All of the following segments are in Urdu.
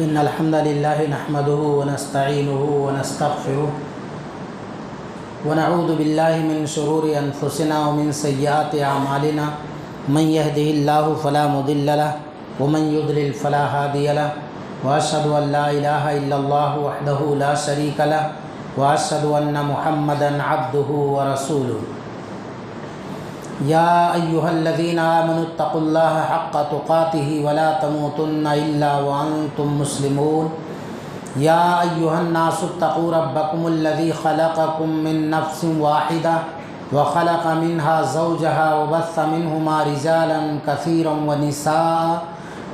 إن الحمد لله نحمده ونستعينه ونستغفره ونعوذ بالله من شرور أنفسنا ومن سيئات أعمالنا من يهده الله فلا مضل له ومن يضلل فلا هادي له وأشهد أن لا إله إلا الله وحده لا شريك له وأشهد أن محمدا عبده ورسوله يا أيها الذين آمنوا اتقوا الله حق تقاته ولا تموتن إلا وأنتم مسلمون يا أيها الناس اتقوا ربكم الذي خلقكم من نفس واحدة وخلق منها زوجها وبث منهما رجالا كثيرا ونساء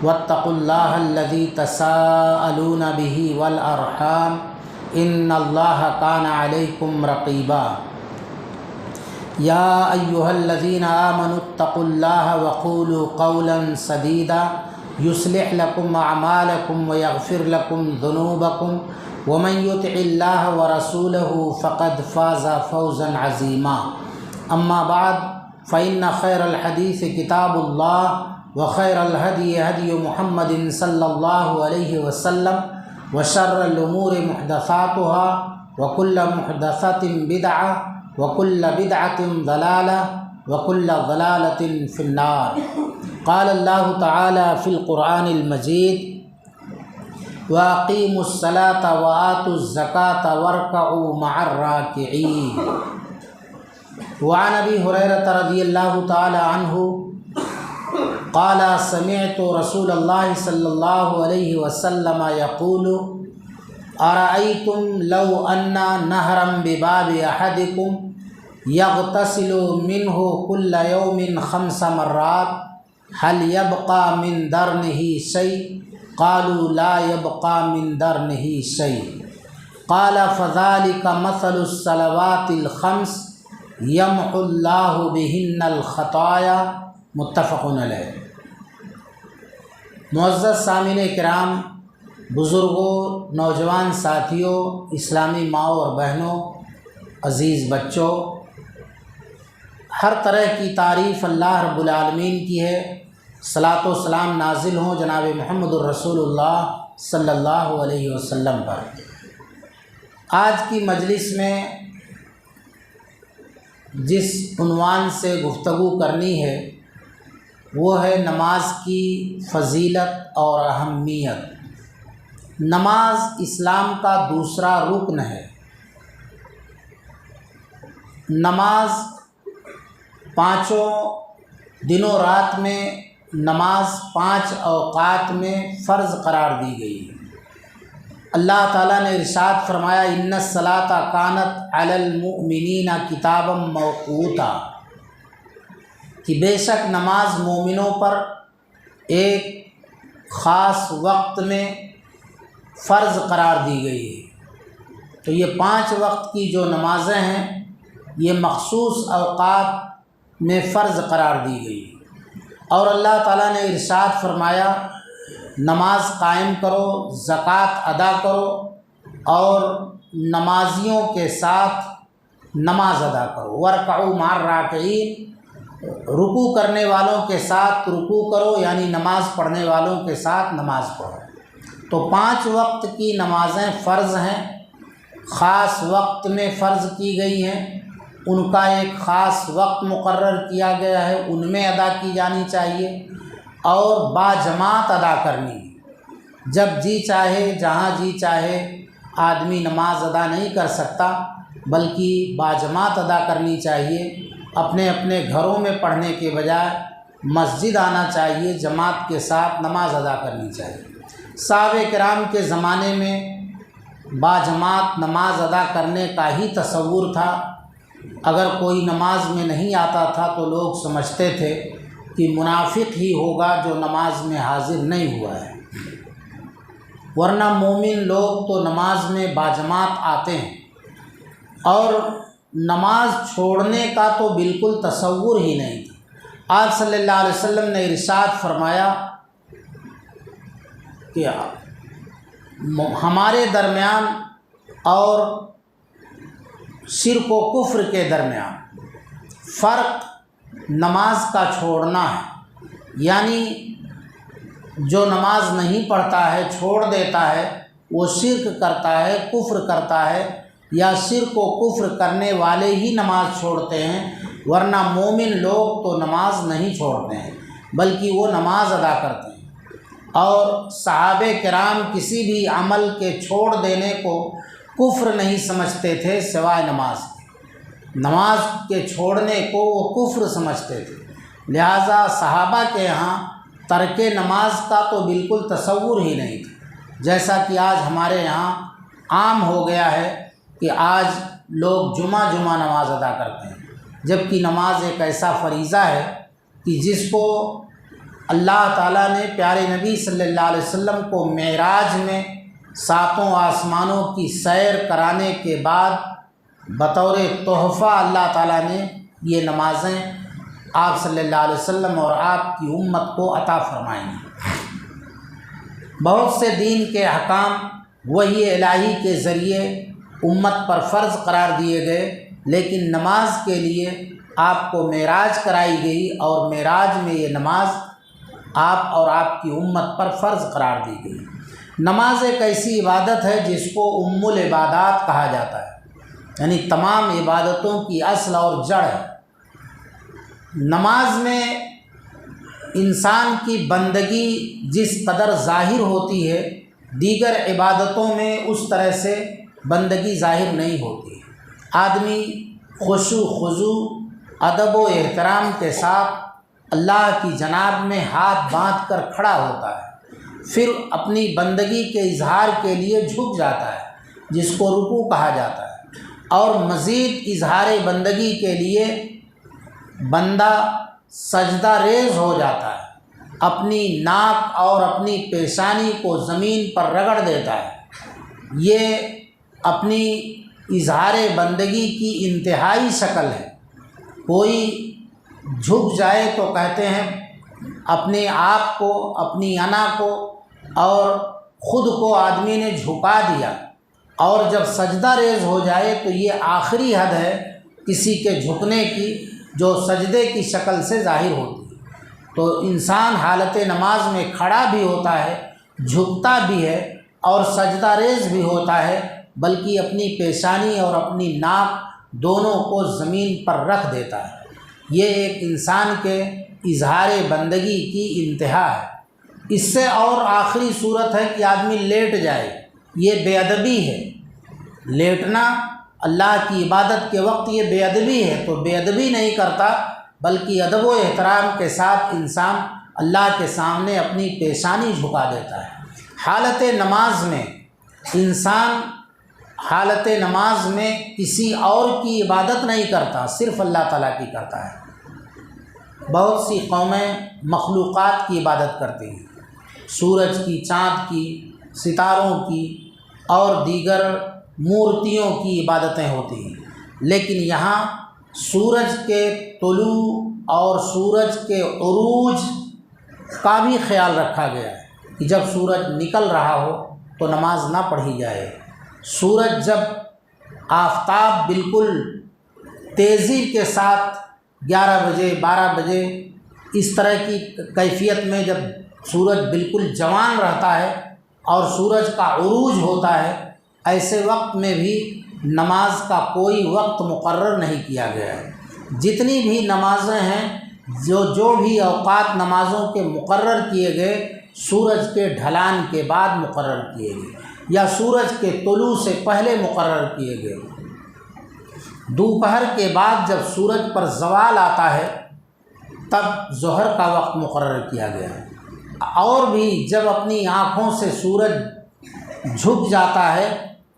واتقوا الله الذي تساءلون به والأرحام إن الله كان عليكم رقيبا يا أيها الذين آمنوا اتقوا الله وقولوا قولا سديدا يصلح لكم أعمالكم ويغفر لكم ذنوبكم ومن يطع الله ورسوله فقد فاز فوزا عظيما أما بعد فإن خير الحديث كتاب الله وخير الهدي هدي محمد صلى الله عليه وسلم وشر الأمور محدثاتها وكل محدثة بدعة وكل بدعة ضلالة وكل ضلالة في النار قال الله تعالى في القرآن المجيد وأقيموا الصلاة وآتوا الزكاة واركعوا مع الراكعين وعن أبي هريرة رضي الله تعالى عنه قال سمعت رسول الله صلى الله عليه وسلم يقول أرأيتم لو أن نهرا بباب أحدكم يغتسل منه كل يوم 5 مرات هل يبقى من درنه شيء قالوا لا يبقى من درنه شيء قال فذلك مثل الصلوات الخمس يمحو الله بهن الخطايا متفق علیہ۔ معزز سامعین کرام، بزرگوں، نوجوان ساتھیوں، اسلامی ماؤں اور بہنوں، عزیز بچوں، ہر طرح کی تعریف اللہ رب العالمین کی ہے۔ صلاۃ و سلام نازل ہوں جناب محمد الرسول اللہ صلی اللہ علیہ وسلم پر۔ آج کی مجلس میں جس عنوان سے گفتگو کرنی ہے وہ ہے نماز کی فضیلت اور اہمیت۔ نماز اسلام کا دوسرا رکن ہے۔ نماز 5 دنوں رات میں نماز 5 اوقات میں فرض قرار دی گئی ہے۔ اللہ تعالیٰ نے ارشاد فرمایا ان الصلاۃ کانت علی المؤمنین کتابا موقوتا، کہ بے شک نماز مومنوں پر ایک خاص وقت میں فرض قرار دی گئی ہے۔ تو یہ 5 وقت کی جو نمازیں ہیں یہ مخصوص اوقات میں فرض قرار دی گئی ہے۔ اور اللہ تعالیٰ نے ارشاد فرمایا نماز قائم کرو، زکوٰۃ ادا کرو اور نمازیوں کے ساتھ نماز ادا کرو۔ وارکعوا مع الراکعین، رکوع کرنے والوں کے ساتھ رکوع کرو، یعنی نماز پڑھنے والوں کے ساتھ نماز پڑھو۔ تو 5 وقت کی نمازیں فرض ہیں، خاص وقت میں فرض کی گئی ہیں، ان کا ایک خاص وقت مقرر کیا گیا ہے، ان میں ادا کی جانی چاہیے اور باجماعت ادا کرنی ہے۔ جب جی چاہے جہاں جی چاہے آدمی نماز ادا نہیں کر سکتا، بلکہ باجماعت ادا کرنی چاہیے۔ اپنے اپنے گھروں میں پڑھنے کے بجائے مسجد آنا چاہیے، جماعت کے ساتھ نماز ادا کرنی چاہیے۔ صحابہ کرام کے زمانے میں باجماعت نماز ادا کرنے کا ہی تصور تھا۔ اگر کوئی نماز میں نہیں آتا تھا تو لوگ سمجھتے تھے کہ منافق ہی ہوگا جو نماز میں حاضر نہیں ہوا ہے، ورنہ مومن لوگ تو نماز میں باجماعت آتے ہیں۔ اور نماز چھوڑنے کا تو بالکل تصور ہی نہیں تھا۔ آپ صلی اللہ علیہ وسلم نے ارشاد فرمایا کہ ہمارے درمیان اور شرک و کفر کے درمیان فرق نماز کا چھوڑنا ہے، یعنی جو نماز نہیں پڑھتا ہے، چھوڑ دیتا ہے، وہ شرک کرتا ہے، کفر کرتا ہے، یا شرک و کفر کرنے والے ہی نماز چھوڑتے ہیں، ورنہ مومن لوگ تو نماز نہیں چھوڑتے ہیں بلکہ وہ نماز ادا کرتے ہیں۔ اور صحابہ کرام کسی بھی عمل کے چھوڑ دینے کو کفر نہیں سمجھتے تھے سوائے نماز کے۔ نماز کے چھوڑنے کو وہ کفر سمجھتے تھے، لہٰذا صحابہ کے یہاں ترک نماز کا تو بالکل تصور ہی نہیں تھا، جیسا کہ آج ہمارے یہاں عام ہو گیا ہے کہ آج لوگ جمعہ نماز ادا کرتے ہیں، جبکہ نماز ایک ایسا فریضہ ہے کہ جس کو اللہ تعالیٰ نے پیارے نبی صلی اللہ علیہ وسلم کو معراج میں 7 آسمانوں کی سیر کرانے کے بعد بطور تحفہ اللہ تعالیٰ نے یہ نمازیں آپ صلی اللہ علیہ وسلم اور آپ کی امت کو عطا فرمائیں۔ بہت سے دین کے احکام وحی الہی کے ذریعے امت پر فرض قرار دیے گئے، لیکن نماز کے لیے آپ کو معراج کرائی گئی اور معراج میں یہ نماز آپ اور آپ کی امت پر فرض قرار دی گئی۔ نماز ایک ایسی عبادت ہے جس کو ام العبادات کہا جاتا ہے، یعنی تمام عبادتوں کی اصل اور جڑ ہے۔ نماز میں انسان کی بندگی جس قدر ظاہر ہوتی ہے، دیگر عبادتوں میں اس طرح سے بندگی ظاہر نہیں ہوتی۔ آدمی خشوع خضوع، ادب و احترام کے ساتھ اللہ کی جناب میں ہاتھ باندھ کر کھڑا ہوتا ہے، پھر اپنی بندگی کے اظہار کے لیے جھک جاتا ہے جس کو رکوع کہا جاتا ہے، اور مزید اظہار بندگی کے لیے بندہ سجدہ ریز ہو جاتا ہے، اپنی ناک اور اپنی پیشانی کو زمین پر رگڑ دیتا ہے۔ یہ اپنی اظہار بندگی کی انتہائی شکل ہے۔ کوئی جھک جائے تو کہتے ہیں اپنے آپ کو، اپنی انا کو اور خود کو آدمی نے جھکا دیا، اور جب سجدہ ریز ہو جائے تو یہ آخری حد ہے کسی کے جھکنے کی، جو سجدے کی شکل سے ظاہر ہوتی ہے۔ تو انسان حالت نماز میں کھڑا بھی ہوتا ہے، جھکتا بھی ہے اور سجدہ ریز بھی ہوتا ہے، بلکہ اپنی پیشانی اور اپنی ناک دونوں کو زمین پر رکھ دیتا ہے۔ یہ ایک انسان کے اظہار بندگی کی انتہا ہے۔ اس سے اور آخری صورت ہے کہ آدمی لیٹ جائے، یہ بے ادبی ہے۔ لیٹنا اللہ کی عبادت کے وقت یہ بے ادبی ہے، تو بے ادبی نہیں کرتا بلکہ ادب و احترام کے ساتھ انسان اللہ کے سامنے اپنی پیشانی جھکا دیتا ہے۔ حالت نماز میں انسان حالت نماز میں کسی اور کی عبادت نہیں کرتا، صرف اللہ تعالیٰ کی کرتا ہے۔ بہت سی قومیں مخلوقات کی عبادت کرتی ہیں، سورج کی، چاند کی، ستاروں کی اور دیگر مورتیوں کی عبادتیں ہوتی ہیں، لیکن یہاں سورج کے طلوع اور سورج کے عروج کا بھی خیال رکھا گیا ہے کہ جب سورج نکل رہا ہو تو نماز نہ پڑھی جائے۔ سورج جب آفتاب بالکل تیزی کے ساتھ 11 بجے 12 بجے اس طرح کی کیفیت میں جب سورج بالکل جوان رہتا ہے اور سورج کا عروج ہوتا ہے، ایسے وقت میں بھی نماز کا کوئی وقت مقرر نہیں کیا گیا ہے۔ جتنی بھی نمازیں ہیں، جو بھی اوقات نمازوں کے مقرر کیے گئے، سورج کے ڈھلان کے بعد مقرر کیے گئے یا سورج کے طلوع سے پہلے مقرر کیے گئے۔ دوپہر کے بعد جب سورج پر زوال آتا ہے تب ظہر کا وقت مقرر کیا گیا ہے، اور بھی جب اپنی آنکھوں سے سورج جھک جاتا ہے،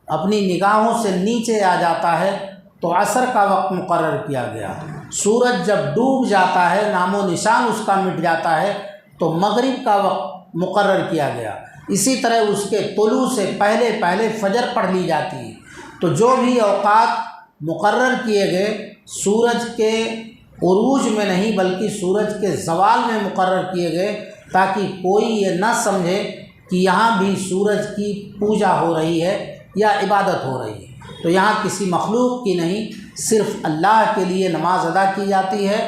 اپنی نگاہوں سے نیچے آ جاتا ہے تو عصر کا وقت مقرر کیا گیا۔ سورج جب ڈوب جاتا ہے، نام و نشان اس کا مٹ جاتا ہے، تو مغرب کا وقت مقرر کیا گیا۔ اسی طرح اس کے طلوع سے پہلے فجر پڑھ لی جاتی ہے۔ تو جو بھی اوقات مقرر کیے گئے سورج کے عروج میں نہیں بلکہ سورج کے زوال میں مقرر کیے گئے، تاکہ کوئی یہ نہ سمجھے کہ یہاں بھی سورج کی پوجا ہو رہی ہے یا عبادت ہو رہی ہے۔ تو یہاں کسی مخلوق کی نہیں، صرف اللہ کے لیے نماز ادا کی جاتی ہے،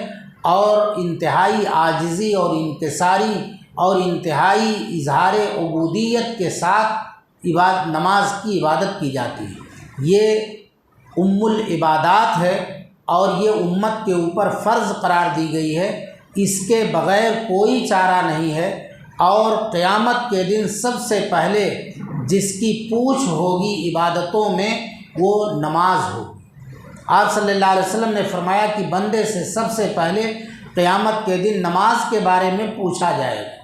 اور انتہائی عاجزی اور انکساری اور انتہائی اظہار عبودیت کے ساتھ نماز کی عبادت کی جاتی ہے۔ یہ ام العبادات ہے اور یہ امت کے اوپر فرض قرار دی گئی ہے، اس کے بغیر کوئی چارہ نہیں ہے، اور قیامت کے دن سب سے پہلے جس کی پوچھ ہوگی عبادتوں میں وہ نماز ہوگی۔ آپ صلی اللہ علیہ وسلم نے فرمایا کہ بندے سے سب سے پہلے قیامت کے دن نماز کے بارے میں پوچھا جائے گا۔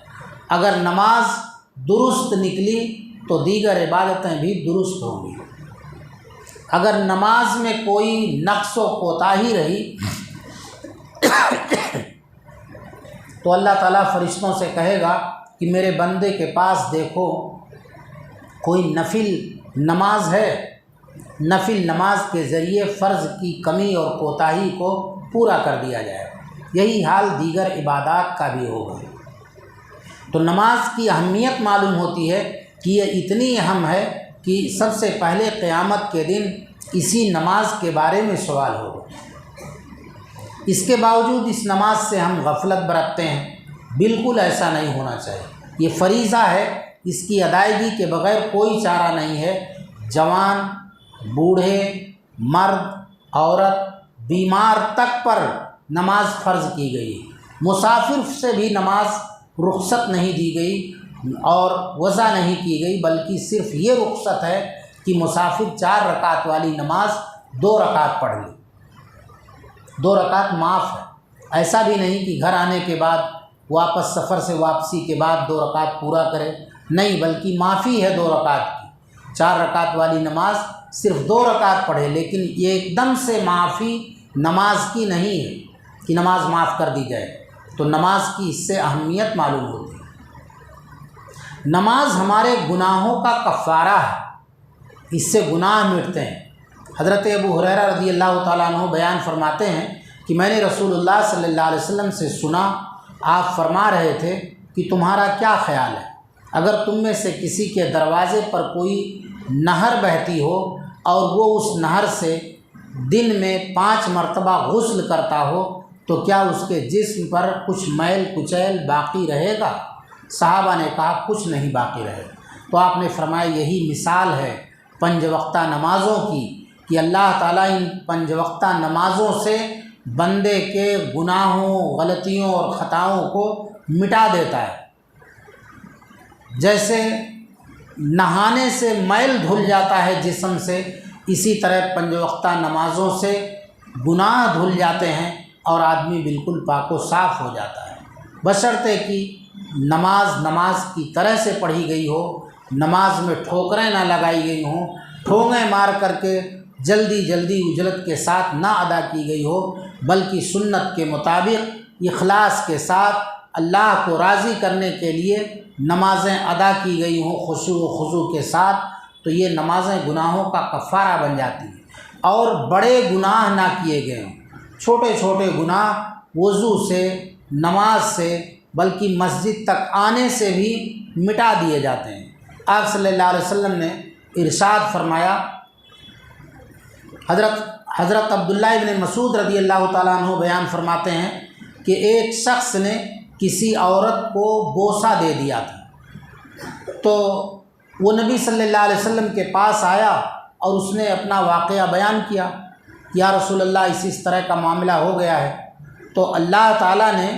اگر نماز درست نکلی تو دیگر عبادتیں بھی درست ہوں گی، اگر نماز میں کوئی نقص و کوتاہی رہی تو اللہ تعالیٰ فرشتوں سے کہے گا کہ میرے بندے کے پاس دیکھو کوئی نفل نماز ہے، نفل نماز کے ذریعے فرض کی کمی اور کوتاہی کو پورا کر دیا جائے۔ یہی حال دیگر عبادات کا بھی ہوگا۔ تو نماز کی اہمیت معلوم ہوتی ہے کہ یہ اتنی اہم ہے کہ سب سے پہلے قیامت کے دن اسی نماز کے بارے میں سوال ہوگا۔ اس کے باوجود اس نماز سے ہم غفلت برتتے ہیں، بالکل ایسا نہیں ہونا چاہیے۔ یہ فریضہ ہے، اس کی ادائیگی کے بغیر کوئی چارہ نہیں ہے۔ جوان، بوڑھے، مرد، عورت، بیمار تک پر نماز فرض کی گئی ہے۔ مسافر سے بھی نماز رخصت نہیں دی گئی اور وضع نہیں کی گئی، بلکہ صرف یہ رخصت ہے کہ مسافر 4 رکعت والی نماز 2 رکعت پڑھ لے، 2 رکعت معاف ہے۔ ایسا بھی نہیں کہ گھر آنے کے بعد واپس سفر سے واپسی کے بعد 2 رکعت پورا کرے، نہیں، بلکہ معافی ہے 2 رکعت کی۔ 4 رکعت والی نماز صرف 2 رکعت پڑھے، لیکن یہ ایک دم سے معافی نماز کی نہیں ہے کہ نماز معاف کر دی جائے۔ تو نماز کی اس سے اہمیت معلوم ہوتی ہے۔ نماز ہمارے گناہوں کا کفارہ ہے، اس سے گناہ مٹتے ہیں۔ حضرت ابو ہریرہ رضی اللہ تعالیٰ عنہ بیان فرماتے ہیں کہ میں نے رسول اللہ صلی اللہ علیہ وسلم سے سنا، آپ فرما رہے تھے کہ تمہارا کیا خیال ہے اگر تم میں سے کسی کے دروازے پر کوئی نہر بہتی ہو اور وہ اس نہر سے دن میں 5 مرتبہ غسل کرتا ہو تو کیا اس کے جسم پر کچھ میل کچیل باقی رہے گا؟ صحابہ نے کہا کچھ نہیں باقی رہے گا۔ تو آپ نے فرمایا یہی مثال ہے 5 وقتہ نمازوں کی کہ اللہ تعالیٰ ان 5 وقتہ نمازوں سے بندے کے گناہوں، غلطیوں اور خطاؤں کو مٹا دیتا ہے۔ جیسے نہانے سے میل دھل جاتا ہے جسم سے، اسی طرح 5 وقتہ نمازوں سے گناہ دھل جاتے ہیں اور آدمی بالکل پاک و صاف ہو جاتا ہے، بشرطے کہ نماز کی طرح سے پڑھی گئی ہو، نماز میں ٹھوکریں نہ لگائی گئی ہوں، ٹھونگیں مار کر کے جلدی اجلت کے ساتھ نہ ادا کی گئی ہو، بلکہ سنت کے مطابق اخلاص کے ساتھ اللہ کو راضی کرنے کے لیے نمازیں ادا کی گئی ہوں خشوع و خضوع کے ساتھ، تو یہ نمازیں گناہوں کا کفارہ بن جاتی ہیں۔ اور بڑے گناہ نہ کیے گئے ہوں، چھوٹے چھوٹے گناہ وضو سے، نماز سے، بلکہ مسجد تک آنے سے بھی مٹا دیے جاتے ہیں۔ آپ صلی اللہ علیہ وسلم نے ارشاد فرمایا، حضرت عبداللہ ابن مسعود رضی اللہ تعالیٰ عنہ بیان فرماتے ہیں کہ ایک شخص نے کسی عورت کو بوسہ دے دیا تھا، تو وہ نبی صلی اللہ علیہ وسلم کے پاس آیا اور اس نے اپنا واقعہ بیان کیا، یا رسول اللہ اس طرح کا معاملہ ہو گیا ہے۔ تو اللہ تعالیٰ نے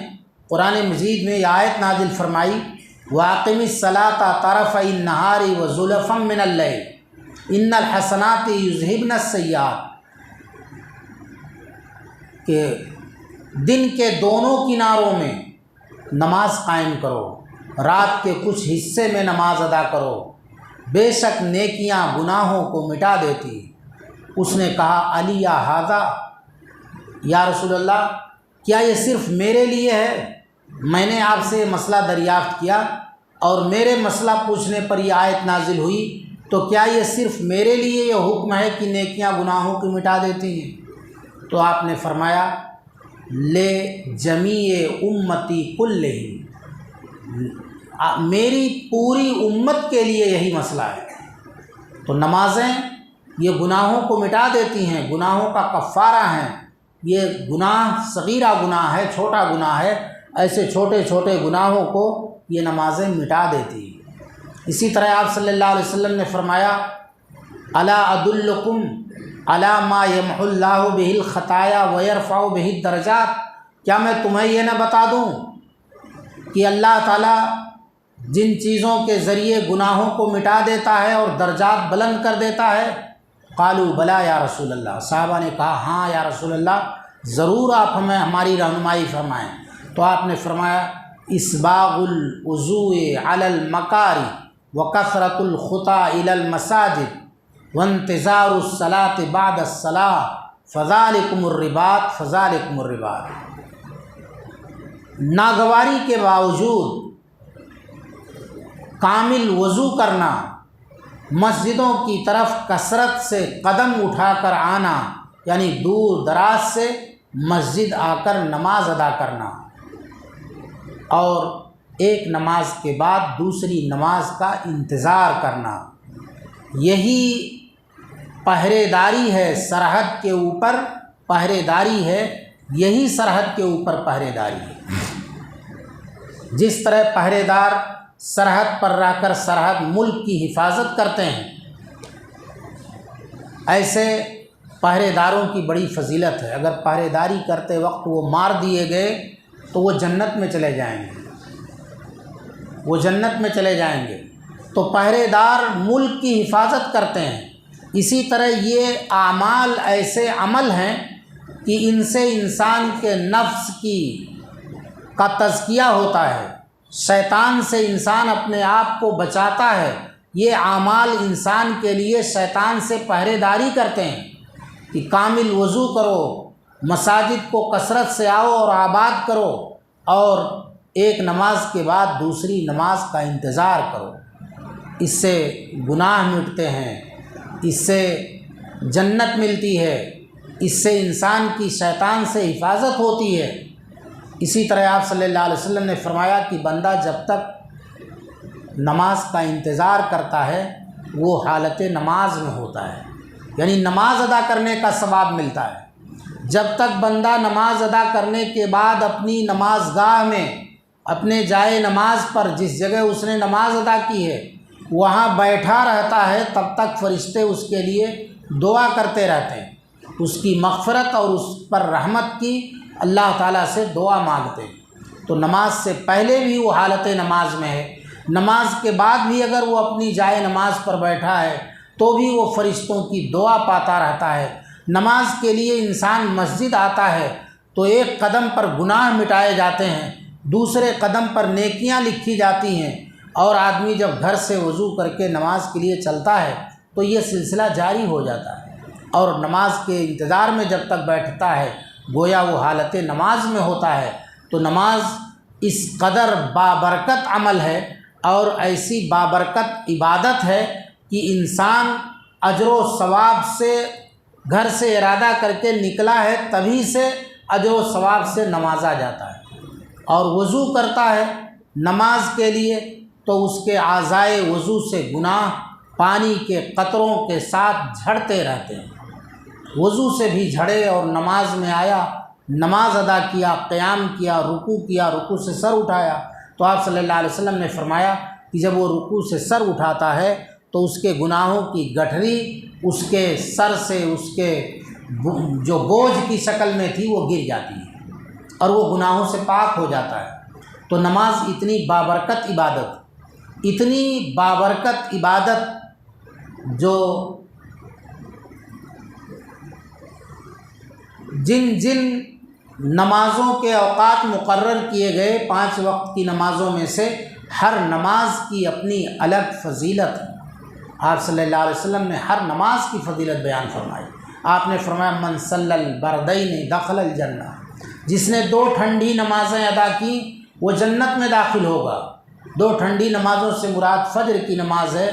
قرآن مجید میں یہ آیت نازل فرمائی، وَأَقِمِ الصَّلَاةَ طَرَفَيِ النَّهَارِ وَزُلَفًا مِّنَ اللَّيْلِ إِنَّ الْحَسَنَاتِ يُذْهِبْنَ السَّيِّئَاتِ، کہ دن کے دونوں کناروں میں نماز قائم کرو، رات کے کچھ حصے میں نماز ادا کرو، بے شک نیکیاں گناہوں کو مٹا دیتی۔ اس نے کہا علی یا ھذا، یا رسول اللہ کیا یہ صرف میرے لیے ہے؟ میں نے آپ سے مسئلہ دریافت کیا اور میرے مسئلہ پوچھنے پر یہ آیت نازل ہوئی، تو کیا یہ صرف میرے لیے یہ حکم ہے کہ نیکیاں گناہوں کو مٹا دیتی ہیں؟ تو آپ نے فرمایا لے جمیع امتی کلہم، میری پوری امت کے لیے یہی مسئلہ ہے۔ تو نمازیں یہ گناہوں کو مٹا دیتی ہیں، گناہوں کا کفارہ ہیں۔ یہ گناہ صغیرہ گناہ ہے، چھوٹا گناہ ہے، ایسے چھوٹے چھوٹے گناہوں کو یہ نمازیں مٹا دیتی ہیں۔ اسی طرح آپ صلی اللہ علیہ وسلم نے فرمایا الا ادلکم علی ما یمحو اللہ بہ الخطایا ویرفع بہ الدرجات، کیا میں تمہیں یہ نہ بتا دوں کہ اللہ تعالیٰ جن چیزوں کے ذریعے گناہوں کو مٹا دیتا ہے اور درجات بلند کر دیتا ہے؟ قالوا بلا یا رسول اللہ، صحابہ نے کہا ہاں یا رسول اللہ، ضرور آپ ہمیں ہماری رہنمائی فرمائیں۔ تو آپ نے فرمایا اسباغ الوضوء علی المکاری وکثرۃ الخطی الی المساجد وانتظار الصلاۃ بعد الصلاۃ فذالکم الرباط فذالکم الرباط۔ ناگواری کے باوجود کامل وضو کرنا، مسجدوں کی طرف کثرت سے قدم اٹھا کر آنا، یعنی دور دراز سے مسجد آ کر نماز ادا کرنا، اور ایک نماز کے بعد دوسری نماز کا انتظار کرنا، یہی پہرے داری ہے سرحد کے اوپر، پہرے داری ہے، یہی سرحد کے اوپر پہرے داری ہے۔ جس طرح پہرے دار سرحد پر رہ کر سرحد ملک کی حفاظت کرتے ہیں، ایسے پہرے داروں کی بڑی فضیلت ہے۔ اگر پہرے داری کرتے وقت وہ مار دیے گئے تو وہ جنت میں چلے جائیں گے، وہ جنت میں چلے جائیں گے۔ تو پہرے دار ملک کی حفاظت کرتے ہیں۔ اسی طرح یہ اعمال ایسے عمل ہیں کہ ان سے انسان کے نفس کا تزکیہ ہوتا ہے، شیطان سے انسان اپنے آپ کو بچاتا ہے۔ یہ اعمال انسان کے لیے شیطان سے پہرے داری کرتے ہیں کہ کامل وضو کرو، مساجد کو کثرت سے آؤ اور آباد کرو، اور ایک نماز کے بعد دوسری نماز کا انتظار کرو۔ اس سے گناہ مٹتے ہیں، اس سے جنت ملتی ہے، اس سے انسان کی شیطان سے حفاظت ہوتی ہے۔ اسی طرح آپ صلی اللہ علیہ وسلم نے فرمایا کہ بندہ جب تک نماز کا انتظار کرتا ہے وہ حالت نماز میں ہوتا ہے، یعنی نماز ادا کرنے کا ثواب ملتا ہے۔ جب تک بندہ نماز ادا کرنے کے بعد اپنی نماز گاہ میں، اپنے جائے نماز پر جس جگہ اس نے نماز ادا کی ہے وہاں بیٹھا رہتا ہے، تب تک فرشتے اس کے لیے دعا کرتے رہتے ہیں، اس کی مغفرت اور اس پر رحمت کی اللہ تعالیٰ سے دعا مانگتے ہیں۔ تو نماز سے پہلے بھی وہ حالت نماز میں ہے، نماز کے بعد بھی اگر وہ اپنی جائے نماز پر بیٹھا ہے تو بھی وہ فرشتوں کی دعا پاتا رہتا ہے۔ نماز کے لیے انسان مسجد آتا ہے تو ایک قدم پر گناہ مٹائے جاتے ہیں، دوسرے قدم پر نیکیاں لکھی جاتی ہیں، اور آدمی جب گھر سے وضو کر کے نماز کے لیے چلتا ہے تو یہ سلسلہ جاری ہو جاتا ہے، اور نماز کے انتظار میں جب تک بیٹھتا ہے گویا وہ حالت نماز میں ہوتا ہے۔ تو نماز اس قدر بابرکت عمل ہے اور ایسی بابرکت عبادت ہے کہ انسان اجر و ثواب سے گھر سے ارادہ کر کے نکلا ہے تبھی سے اجر و ثواب سے نوازا جاتا ہے، اور وضو کرتا ہے نماز کے لیے تو اس کے اعضائے وضو سے گناہ پانی کے قطروں کے ساتھ جھڑتے رہتے ہیں۔ وضو سے بھی جھڑے اور نماز میں آیا، نماز ادا کیا، قیام کیا، رکوع سے سر اٹھایا، تو آپ صلی اللہ علیہ وسلم نے فرمایا کہ جب وہ رکوع سے سر اٹھاتا ہے تو اس کے گناہوں کی گٹھری اس کے سر سے اس کے جو بوجھ کی شکل میں تھی وہ گر جاتی ہے اور وہ گناہوں سے پاک ہو جاتا ہے۔ تو نماز اتنی بابرکت عبادت جو جن نمازوں کے اوقات مقرر کیے گئے 5 وقت کی نمازوں میں سے ہر نماز کی اپنی الگ فضیلت ہے۔ آپ صلی اللہ علیہ وسلم نے ہر نماز کی فضیلت بیان فرمائی۔ آپ نے فرمایا من صلی البردین دخل الجنہ، جس نے 2 ٹھنڈی نمازیں ادا کی وہ جنت میں داخل ہوگا۔ 2 ٹھنڈی نمازوں سے مراد فجر کی نماز ہے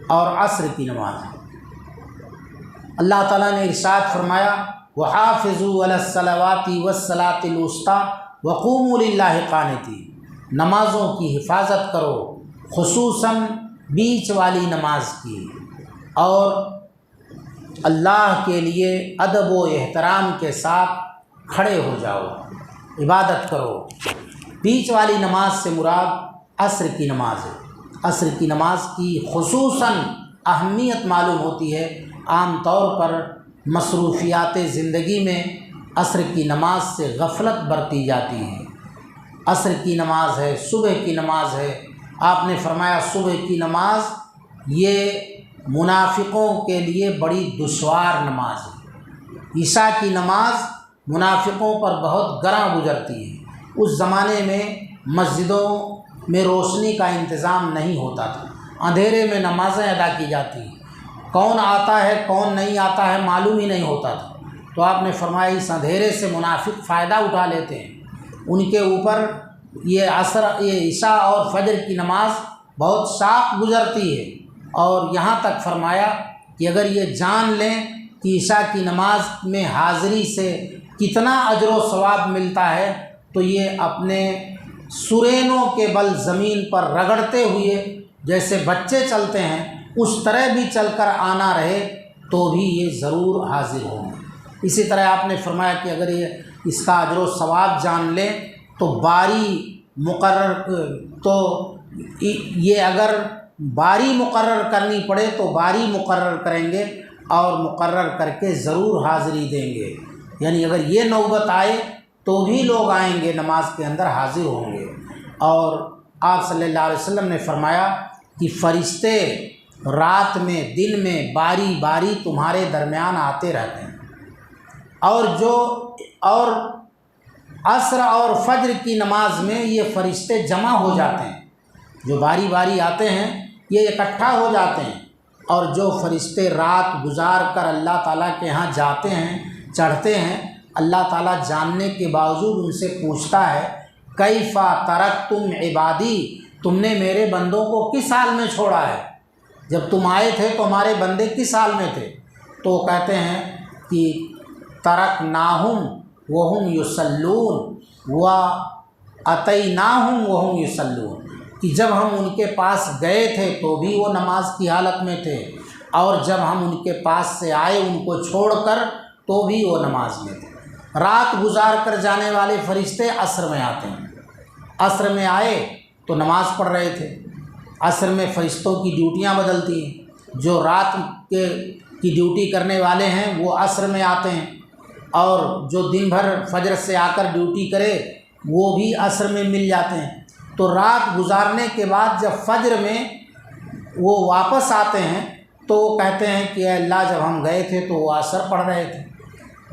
اور عصر کی نماز ہے۔ اللہ تعالیٰ نے ارشاد فرمایا وحافظوا علی الصلوات والصلاۃ الوسطی وقوموا للہ قانتین، نمازوں کی حفاظت کرو، خصوصاً بیچ والی نماز کی، اور اللہ کے لیے ادب و احترام کے ساتھ کھڑے ہو جاؤ، عبادت کرو۔ بیچ والی نماز سے مراد عصر کی نماز ہے۔ عصر کی نماز کی خصوصاً اہمیت معلوم ہوتی ہے۔ عام طور پر مصروفیات زندگی میں عصر کی نماز سے غفلت برتی جاتی ہے۔ عصر کی نماز ہے، صبح کی نماز ہے۔ آپ نے فرمایا صبح کی نماز یہ منافقوں کے لیے بڑی دشوار نماز ہے۔ عشاء کی نماز منافقوں پر بہت گراں گزرتی ہے۔ اس زمانے میں مسجدوں میں روشنی کا انتظام نہیں ہوتا تھا، اندھیرے میں نمازیں ادا کی جاتی ہیں، کون آتا ہے کون نہیں آتا ہے معلوم ہی نہیں ہوتا تھا۔ تو آپ نے فرمایا اس اندھیرے سے منافق فائدہ اٹھا لیتے ہیں، ان کے اوپر یہ عشاء اور فجر کی نماز بہت شاق گزرتی ہے۔ اور یہاں تک فرمایا کہ اگر یہ جان لیں کہ عشاء کی نماز میں حاضری سے کتنا اجر و ثواب ملتا ہے تو یہ اپنے سرینوں کے بل زمین پر رگڑتے ہوئے جیسے بچے چلتے ہیں اس طرح بھی چل کر آنا رہے تو بھی یہ ضرور حاضر ہوں گے۔ اسی طرح آپ نے فرمایا کہ اگر یہ اس کا اجر و ثواب جان لیں تو یہ اگر باری مقرر کرنی پڑے تو باری مقرر کریں گے اور مقرر کر کے ضرور حاضری دیں گے، یعنی اگر یہ نوبت آئے تو بھی لوگ آئیں گے، نماز کے اندر حاضر ہوں گے۔ اور آپ صلی اللہ علیہ وسلم نے فرمایا کہ فرشتے رات میں دن میں باری باری تمہارے درمیان آتے رہتے ہیں، اور عصر اور فجر کی نماز میں یہ فرشتے جمع ہو جاتے ہیں، جو باری باری آتے ہیں یہ اکٹھا ہو جاتے ہیں، اور جو فرشتے رات گزار کر اللہ تعالیٰ کے ہاں جاتے ہیں چڑھتے ہیں، اللہ تعالیٰ جاننے کے باوجود ان سے پوچھتا ہے کیف ترکتم عبادی، تم نے میرے بندوں کو کس حال میں چھوڑا ہے؟ جب تم آئے تھے تو ہمارے بندے کس حال میں تھے؟ تو کہتے ہیں کہ ترکناہم وہم یصلون و اتیناہم وہم یصلون، کہ جب ہم ان کے پاس گئے تھے تو بھی وہ نماز کی حالت میں تھے، اور جب ہم ان کے پاس سے آئے ان کو چھوڑ کر تو بھی وہ نماز میں تھے۔ رات گزار کر جانے والے فرشتے عصر میں آتے ہیں، عصر میں آئے تو نماز پڑھ رہے تھے۔ عصر میں فرشتوں کی ڈیوٹیاں بدلتی ہیں، جو رات کی ڈیوٹی کرنے والے ہیں وہ عصر میں آتے ہیں، اور جو دن بھر فجر سے آ کر ڈیوٹی کرے وہ بھی عصر میں مل جاتے ہیں۔ تو رات گزارنے کے بعد جب فجر میں وہ واپس آتے ہیں تو وہ کہتے ہیں کہ اے اللہ جب ہم گئے تھے تو وہ عصر پڑھ رہے تھے،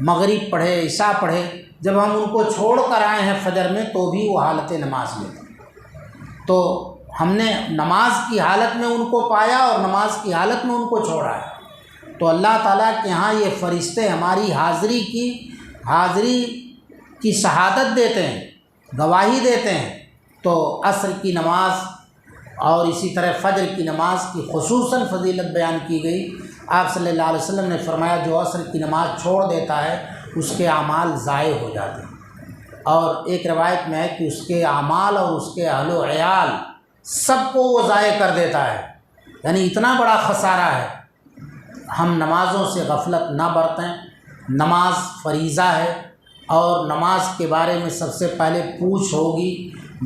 مغرب پڑھے، عشاء پڑھے، جب ہم ان کو چھوڑ کر آئے ہیں فجر میں تو بھی وہ حالت نماز میں تھے۔ تو ہم نے نماز کی حالت میں ان کو پایا اور نماز کی حالت میں ان کو چھوڑا ہے۔ تو اللہ تعالیٰ کے ہاں یہ فرشتے ہماری حاضری کی شہادت دیتے ہیں، گواہی دیتے ہیں۔ تو عصر کی نماز اور اسی طرح فجر کی نماز کی خصوصاً فضیلت بیان کی گئی۔ آپ صلی اللہ علیہ وسلم نے فرمایا جو عصر کی نماز چھوڑ دیتا ہے اس کے اعمال ضائع ہو جاتے ہیں، اور ایک روایت میں ہے کہ اس کے اعمال اور اس کے اہل و عیال سب کو وہ ضائع کر دیتا ہے، یعنی اتنا بڑا خسارہ ہے۔ ہم نمازوں سے غفلت نہ برتیں۔ نماز فریضہ ہے، اور نماز کے بارے میں سب سے پہلے پوچھ ہوگی۔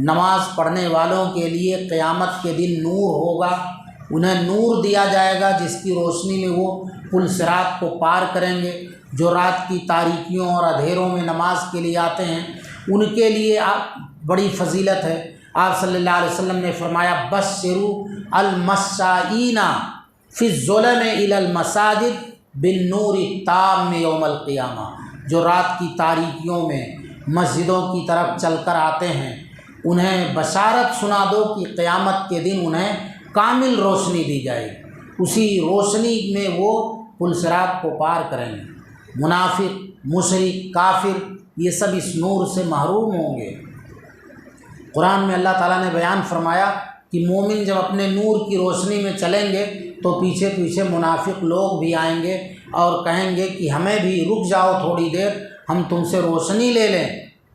نماز پڑھنے والوں کے لیے قیامت کے دن نور ہوگا، انہیں نور دیا جائے گا جس کی روشنی میں وہ پل صراط کو پار کریں گے۔ جو رات کی تاریکیوں اور اندھیروں میں نماز کے لیے آتے ہیں ان کے لیے بڑی فضیلت ہے۔ آپ صلی اللہ علیہ وسلم نے فرمایا بشروا المشائین فی الظلم الی المساجد بالنور التام یوم القیامہ، جو رات کی تاریکیوں میں مسجدوں کی طرف چل کر آتے ہیں انہیں بشارت سنا دو کہ قیامت کے دن انہیں کامل روشنی دی جائے گی، اسی روشنی میں وہ پل صراط کو پار کریں گے۔ منافق، مشرک، کافر یہ سب اس نور سے محروم ہوں گے۔ قرآن میں اللہ تعالیٰ نے بیان فرمایا کہ مومن جب اپنے نور کی روشنی میں چلیں گے تو پیچھے پیچھے منافق لوگ بھی آئیں گے اور کہیں گے کہ ہمیں بھی رک جاؤ تھوڑی دیر، ہم تم سے روشنی لے لیں۔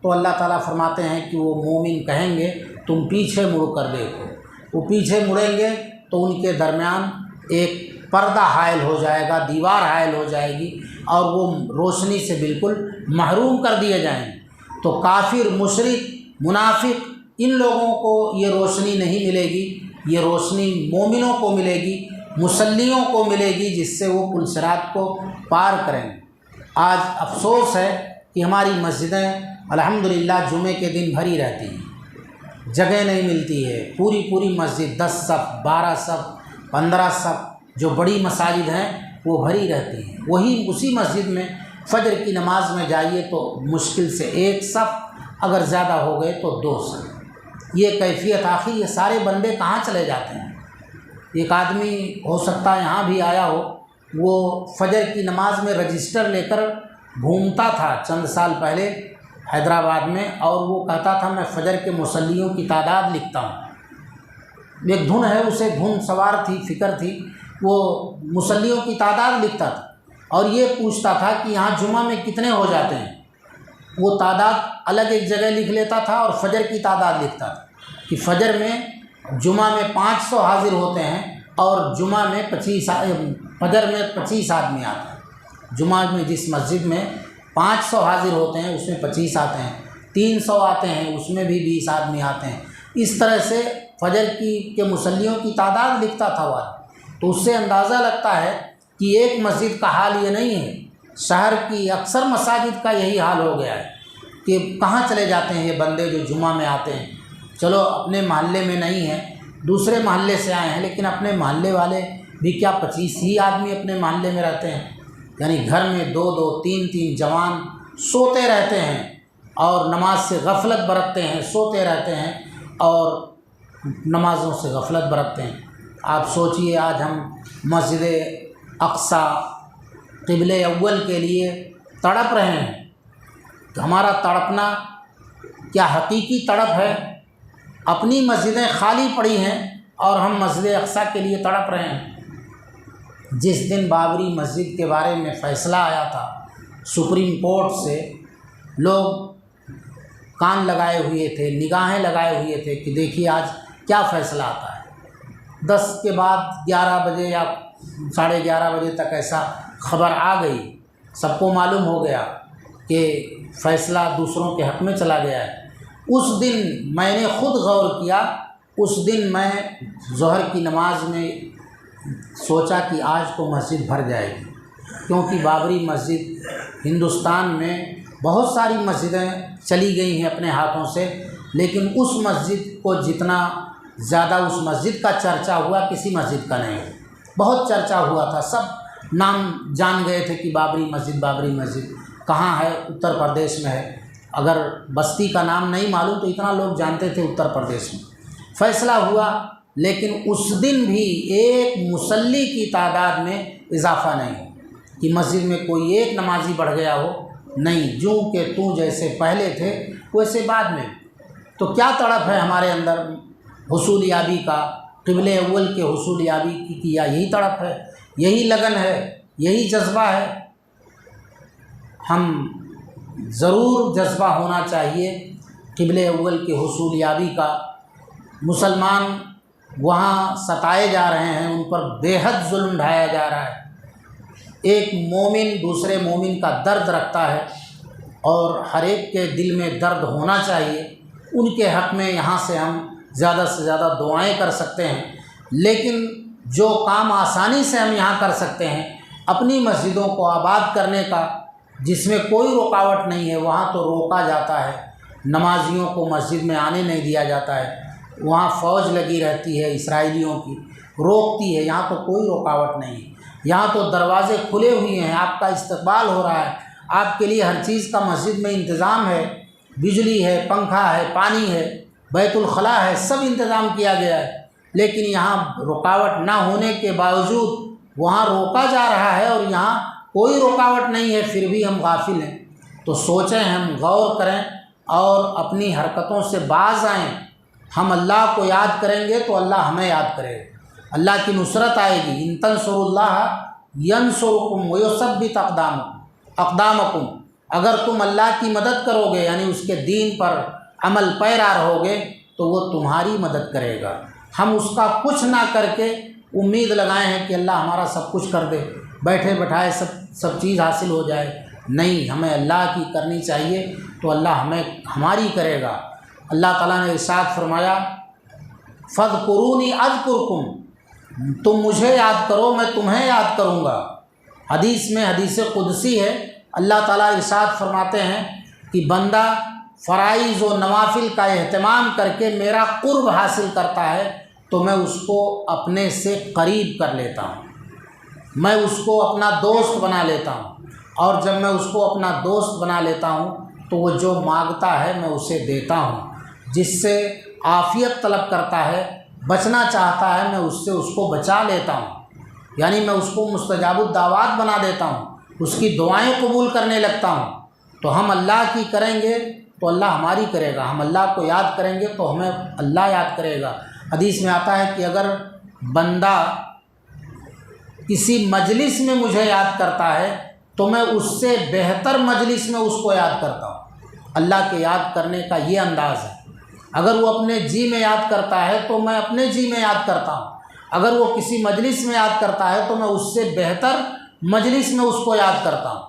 تو اللہ تعالیٰ فرماتے ہیں کہ وہ مومن کہیں گے تم پیچھے مڑ کر دیکھو، وہ پیچھے مڑیں گے تو ان کے درمیان ایک پردہ حائل ہو جائے گا، دیوار حائل ہو جائے گی، اور وہ روشنی سے بالکل محروم کر دیے جائیں گے۔ تو کافر، مشرک، منافق ان لوگوں کو یہ روشنی نہیں ملے گی، یہ روشنی مومنوں کو ملے گی، مصلیوں کو ملے گی، جس سے وہ پل صراط کو پار کریں گے۔ آج افسوس ہے کہ ہماری مسجدیں الحمدللہ جمعے کے دن بھری رہتی ہیں، جگہ نہیں ملتی ہے، پوری مسجد 10 صف 12 صف 15 صف جو بڑی مساجد ہیں وہ بھری رہتی ہیں۔ وہی اسی مسجد میں فجر کی نماز میں جائیے تو مشکل سے 1 صف، اگر زیادہ ہو گئے تو 2 صف۔ یہ کیفیت، آخر یہ سارے بندے کہاں چلے جاتے ہیں؟ ایک آدمی ہو سکتا ہے یہاں بھی آیا ہو، وہ فجر کی نماز میں رجسٹر لے کر گھومتا تھا چند سال پہلے حیدرآباد میں، اور وہ کہتا تھا میں فجر کے مصلیوں کی تعداد لکھتا ہوں۔ ایک دھن ہے، اسے دھن سوار تھی، فکر تھی، وہ مصلیوں کی تعداد لکھتا تھا اور یہ پوچھتا تھا کہ یہاں جمعہ میں کتنے ہو جاتے ہیں۔ وہ تعداد الگ ایک جگہ لکھ لیتا تھا اور فجر کی تعداد لکھتا تھا کہ فجر میں جمعہ میں 500 حاضر ہوتے ہیں اور جمعہ میں 25 فجر میں 25 آدمی آتے ہیں۔ جمعہ میں جس مسجد میں 500 حاضر ہوتے ہیں اس میں 25 آتے ہیں، 300 آتے ہیں اس میں بھی 20 آدمی آتے ہیں۔ اس طرح سے فجر کے مصلیوں کی تعداد لکھتا تھا وہ۔ تو اس سے اندازہ لگتا ہے کہ ایک مسجد کا حال یہ نہیں ہے، شہر کی اکثر مساجد کا یہی حال ہو گیا ہے کہ کہاں چلے جاتے ہیں یہ بندے جو جمعہ میں آتے ہیں۔ چلو اپنے محلے میں نہیں ہیں، دوسرے محلے سے آئے ہیں، لیکن اپنے محلے والے بھی کیا 25 ہی آدمی اپنے محلے میں رہتے ہیں؟ یعنی گھر میں 2 3 جوان سوتے رہتے ہیں اور نماز سے غفلت برتتے ہیں، سوتے رہتے ہیں اور نمازوں سے غفلت برتتے ہیں۔ آپ سوچئے آج ہم مسجد اقصیٰ قبلہ اول کے لیے تڑپ رہے ہیں، تو ہمارا تڑپنا کیا حقیقی تڑپ ہے؟ اپنی مسجدیں خالی پڑی ہیں اور ہم مسجد اقصیٰ کے لیے تڑپ رہے ہیں۔ جس دن بابری مسجد کے بارے میں فیصلہ آیا تھا سپریم کورٹ سے، لوگ کان لگائے ہوئے تھے، نگاہیں لگائے ہوئے تھے کہ دیکھیے آج کیا فیصلہ آتا ہے۔ 10 کے بعد 11 بجے یا 11:30 بجے تک ایسا خبر آ گئی، سب کو معلوم ہو گیا کہ فیصلہ دوسروں کے حق میں چلا گیا ہے۔ اس دن میں نے خود غور کیا، اس دن میں ظہر کی نماز میں سوچا کہ آج تو مسجد بھر جائے گی، کیونکہ بابری مسجد ہندوستان میں بہت ساری مسجدیں چلی گئی ہیں اپنے ہاتھوں سے، لیکن اس مسجد کو جتنا زیادہ اس مسجد کا چرچا ہوا کسی مسجد کا نہیں۔ بہت چرچا ہوا تھا، سب نام جان گئے تھے کہ بابری مسجد کہاں ہے، اتر پردیش میں ہے۔ اگر بستی کا نام نہیں معلوم تو اتنا لوگ جانتے تھے اتر پردیش میں۔ فیصلہ ہوا، لیکن اس دن بھی ایک مصلی کی تعداد میں اضافہ نہیں ہو کہ مسجد میں کوئی ایک نمازی بڑھ گیا ہو، نہیں، جو کہ تو جیسے پہلے تھے ویسے بعد میں۔ تو کیا تڑپ ہے ہمارے اندر حصول یابی کا، قبلہ اول کے حصول یابی کی، کیا یہی تڑپ ہے، یہی لگن ہے، یہی جذبہ ہے؟ ہم ضرور جذبہ ہونا چاہیے قبلہ اول کے حصول یابی کا۔ مسلمان وہاں ستائے جا رہے ہیں، ان پر بے حد ظلم ڈھایا جا رہا ہے۔ ایک مومن دوسرے مومن کا درد رکھتا ہے اور ہر ایک کے دل میں درد ہونا چاہیے۔ ان کے حق میں یہاں سے ہم زیادہ سے زیادہ دعائیں کر سکتے ہیں، لیکن جو کام آسانی سے ہم یہاں کر سکتے ہیں اپنی مسجدوں کو آباد کرنے کا، جس میں کوئی رکاوٹ نہیں ہے، وہاں تو روکا جاتا ہے۔ نمازیوں کو مسجد میں آنے نہیں دیا جاتا ہے، وہاں فوج لگی رہتی ہے اسرائیلیوں کی، روکتی ہے۔ یہاں تو کوئی رکاوٹ نہیں ہے، یہاں تو دروازے کھلے ہوئے ہیں، آپ کا استقبال ہو رہا ہے، آپ کے لیے ہر چیز کا مسجد میں انتظام ہے، بجلی ہے، پنکھا ہے، پانی ہے، بیت الخلاء ہے، سب انتظام کیا گیا ہے۔ لیکن یہاں رکاوٹ نہ ہونے کے باوجود وہاں روکا جا رہا ہے اور یہاں کوئی رکاوٹ نہیں ہے، پھر بھی ہم غافل ہیں۔ تو سوچیں، ہم غور کریں اور اپنی حرکتوں سے باز آئیں۔ ہم اللہ کو یاد کریں گے تو اللہ ہمیں یاد کرے گا، اللہ کی نصرت آئے گی۔ ان تنصروا اللہ ینصرکم ویثبت اقدامکم، اگر تم اللہ کی مدد کرو گے یعنی اس کے دین پر عمل پیرا رہو گے تو وہ تمہاری مدد کرے گا۔ ہم اس کا کچھ نہ کر کے امید لگائے ہیں کہ اللہ ہمارا سب کچھ کر دے، بیٹھے بٹھائے سب چیز حاصل ہو جائے، نہیں، ہمیں اللہ کی کرنی چاہیے تو اللہ ہماری کرے گا۔ اللہ تعالیٰ نے ارشاد فرمایا فاذکرونی اذکرکم، تم مجھے یاد کرو میں تمہیں یاد کروں گا۔ حدیث میں، حدیث قدسی ہے، اللہ تعالیٰ ارشاد فرماتے ہیں کہ بندہ فرائض و نوافل کا اہتمام کر کے میرا قرب حاصل کرتا ہے تو میں اس کو اپنے سے قریب کر لیتا ہوں، میں اس کو اپنا دوست بنا لیتا ہوں، اور جب میں اس کو اپنا دوست بنا لیتا ہوں تو وہ جو مانگتا ہے میں اسے دیتا ہوں، جس سے عافیت طلب کرتا ہے، بچنا چاہتا ہے، میں اس سے اس کو بچا لیتا ہوں، یعنی میں اس کو مستجاب الدعوات بنا دیتا ہوں، اس کی دعائیں قبول کرنے لگتا ہوں۔ تو ہم اللہ کی کریں گے تو اللہ ہماری کرے گا، ہم اللہ کو یاد کریں گے تو ہمیں اللہ یاد کرے گا۔ حدیث میں آتا ہے کہ اگر بندہ کسی مجلس میں مجھے یاد کرتا ہے تو میں اس سے بہتر مجلس میں اس کو یاد کرتا ہوں۔ اللہ کے یاد کرنے کا یہ انداز ہے۔ اگر وہ اپنے جی میں یاد کرتا ہے تو میں اپنے جی میں یاد کرتا ہوں، اگر وہ کسی مجلس میں یاد کرتا ہے تو میں اس سے بہتر مجلس میں اس کو یاد کرتا ہوں۔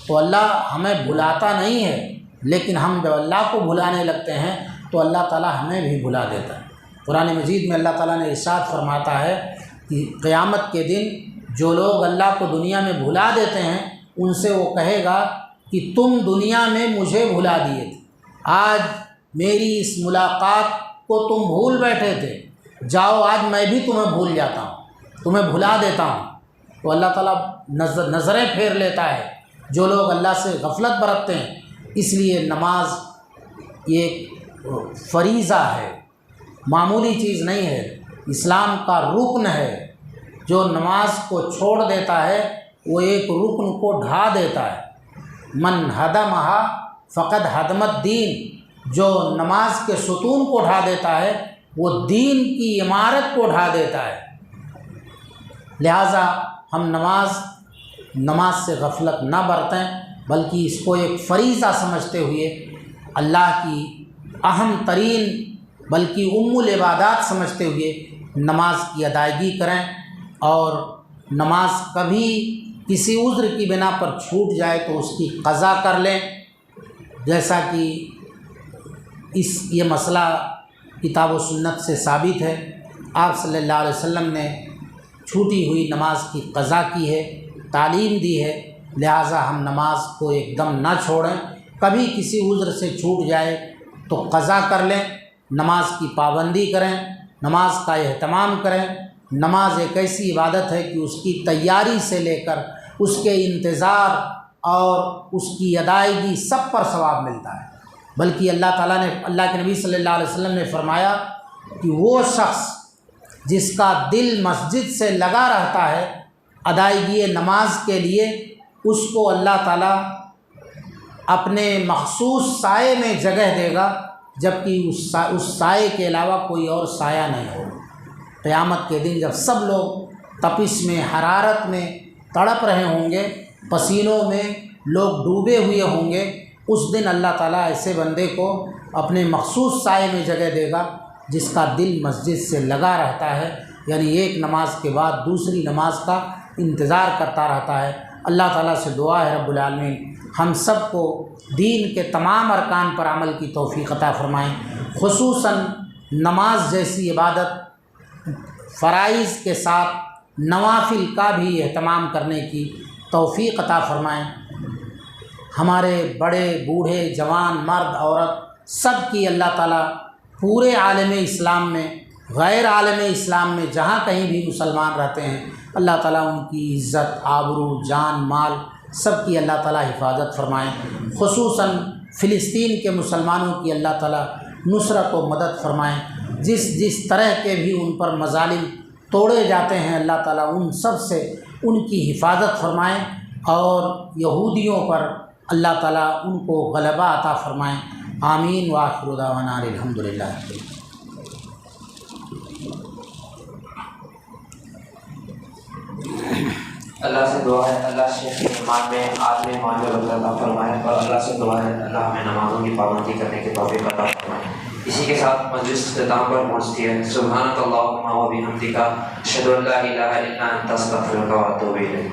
تو اللہ ہمیں بھلاتا نہیں ہے، لیکن ہم جب اللہ کو بھلانے لگتے ہیں تو اللہ تعالیٰ ہمیں بھی بھلا دیتا ہے۔ قرآن مجید میں اللہ تعالیٰ نے ارشاد فرماتا ہے کہ قیامت کے دن جو لوگ اللہ کو دنیا میں بھلا دیتے ہیں ان سے وہ کہے گا کہ تم دنیا میں مجھے بھلا دیے تھے، آج میری اس ملاقات کو تم بھول بیٹھے تھے، جاؤ آج میں بھی تمہیں بھول جاتا ہوں، تمہیں بھلا دیتا ہوں۔ تو اللہ تعالیٰ نظریں پھیر لیتا ہے جو لوگ اللہ سے غفلت برتتے ہیں۔ اس لیے نماز یہ ایک فریضہ ہے، معمولی چیز نہیں ہے، اسلام کا رکن ہے۔ جو نماز کو چھوڑ دیتا ہے وہ ایک رکن کو ڈھا دیتا ہے۔ من ہدمہا فقد ہدم الدین، جو نماز کے ستون کو ڈھا دیتا ہے وہ دین کی عمارت کو ڈھا دیتا ہے۔ لہٰذا ہم نماز سے غفلت نہ برتیں، بلکہ اس کو ایک فریضہ سمجھتے ہوئے اللہ کی اہم ترین بلکہ ام العبادات سمجھتے ہوئے نماز کی ادائیگی کریں، اور نماز کبھی کسی عذر کی بنا پر چھوٹ جائے تو اس کی قضا کر لیں، جیسا کہ یہ مسئلہ کتاب و سنت سے ثابت ہے۔ آپ صلی اللہ علیہ وسلم نے چھوٹی ہوئی نماز کی قضا کی ہے، تعلیم دی ہے، لہٰذا ہم نماز کو ایک دم نہ چھوڑیں، کبھی کسی عذر سے چھوٹ جائے تو قضا کر لیں، نماز کی پابندی کریں، نماز کا اہتمام کریں۔ نماز ایک ایسی عبادت ہے کہ اس کی تیاری سے لے کر اس کے انتظار اور اس کی ادائیگی سب پر ثواب ملتا ہے، بلکہ اللہ کے نبی صلی اللہ علیہ وسلم نے فرمایا کہ وہ شخص جس کا دل مسجد سے لگا رہتا ہے ادائیگی نماز کے لیے، اس کو اللہ تعالیٰ اپنے مخصوص سائے میں جگہ دے گا، جبکہ اس سائے کے علاوہ کوئی اور سایہ نہیں ہوگا۔ قیامت کے دن جب سب لوگ تپش میں، حرارت میں تڑپ رہے ہوں گے، پسینوں میں لوگ ڈوبے ہوئے ہوں گے، اس دن اللہ تعالیٰ ایسے بندے کو اپنے مخصوص سائے میں جگہ دے گا جس کا دل مسجد سے لگا رہتا ہے، یعنی ایک نماز کے بعد دوسری نماز کا انتظار کرتا رہتا ہے۔ اللہ تعالیٰ سے دعا ہے رب العالمین ہم سب کو دین کے تمام ارکان پر عمل کی توفیق عطا فرمائیں، خصوصاً نماز جیسی عبادت فرائض کے ساتھ نوافل کا بھی اہتمام کرنے کی توفیق عطا فرمائیں۔ ہمارے بڑے بوڑھے جوان مرد عورت سب کی اللہ تعالیٰ پورے عالم اسلام میں، غیر عالم اسلام میں جہاں کہیں بھی مسلمان رہتے ہیں، اللہ تعالیٰ ان کی عزت، آبرو، جان، مال سب کی اللہ تعالیٰ حفاظت فرمائیں۔ خصوصاً فلسطین کے مسلمانوں کی اللہ تعالیٰ نصرت و مدد فرمائیں۔ جس طرح کے بھی ان پر مظالم توڑے جاتے ہیں اللہ تعالیٰ ان سب سے ان کی حفاظت فرمائیں، اور یہودیوں پر اللہ تعالیٰ ان کو غلبہ عطا فرمائیں۔ آمین وآخر دعوانا الحمدللہ۔ اللہ سے دعا ہے اللہ شیخ کے ایمان میں عالم ماجر عطا فرمائے، اور اللہ سے دعا ہے اللہ ہمیں نمازوں کی پابندی کرنے کی توفیق عطا فرمائے۔ اسی کے ساتھ مجلس اختتام پر پہنچتی ہے۔ سبحانک اللہم و بحمدک، اشہد ان لا الہ الا انت، استغفرک و اتوب الیک۔